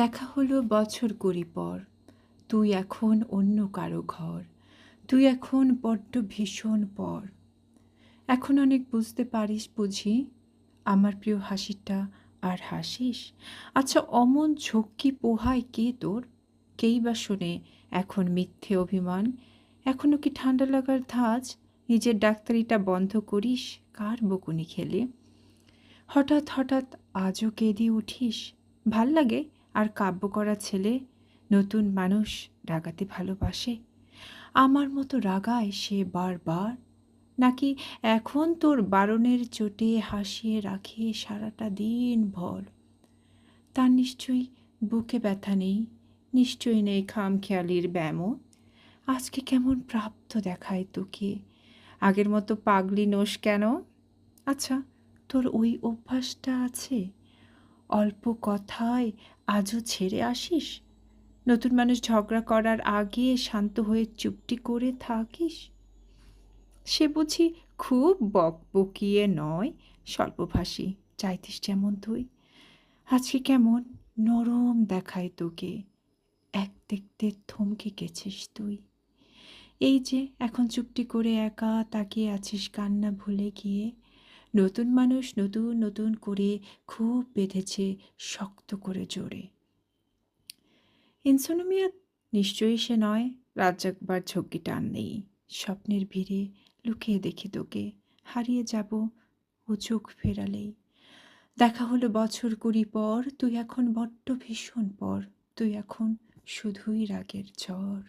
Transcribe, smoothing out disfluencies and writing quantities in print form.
দেখা হলো বছর কুড়ি পর, তুই এখন অন্য কারো ঘর, তুই এখন বড্ড ভীষণ পর। এখন অনেক বুঝতে পারিস বুঝি, আমার প্রিয় হাসিটা আর হাসিস। আচ্ছা অমন ঝক্কি পোহায় কে তোর? কেই বা শোনে এখন মিথ্যে অভিমান? এখনো কি ঠান্ডা লাগার ধাঁচ? নিজের ডাক্তারিটা বন্ধ করিস কার বকুনি খেলে? হঠাৎ হঠাৎ আজও কেঁদে উঠিস? ভাল লাগে আর কাব্য করা ছেলে? নতুন মানুষ রাগাতে ভালোবাসে, আমার মতো রাগায় সে বারবার? নাকি এখন তোর বারণের চোটে হাসিয়ে রাখে সারাটা দিন ভর? তার নিশ্চয়ই বুকে ব্যথা নেই, নিশ্চয়ই নেই খামখেয়ালির ব্যামো। আজকে কেমন প্রাপ্ত দেখায় তোকে, আগের মতো পাগলি নোস কেন? আচ্ছা তোর ওই অভ্যাসটা আছে, অল্প কথায় আজও ছেড়ে আসিস? নতুন মানুষ ঝগড়া করার আগে শান্ত হয়ে চুপটি করে থাকিস? সে বুঝি খুব বকবকিয়ে নয়, স্বল্পভাষী, চাইতিস যেমন তুই। আজকে কেমন নরম দেখায় তোকে, এক দেখতে থমকে গেছিস তুই। এই যে এখন চুপটি করে একা তাকিয়ে আছিস কান্না ভুলে গিয়ে। নতুন মানুষ নতুন নতুন করে খুব বেঁধেছে শক্ত করে জোরে। ইনসোনোমিয়া নিশ্চয়ই সে নয়, রাত জাগবার ঝক্কি টান নেই। স্বপ্নের ভিড়ে লুকিয়ে দেখি তোকে, হারিয়ে যাব ও চোখ ফেরালেই। দেখা হলো বছর কুড়ি পর, তুই এখন বড্ড ভীষণ পর, তুই এখন শুধুই রাগের ঝড়।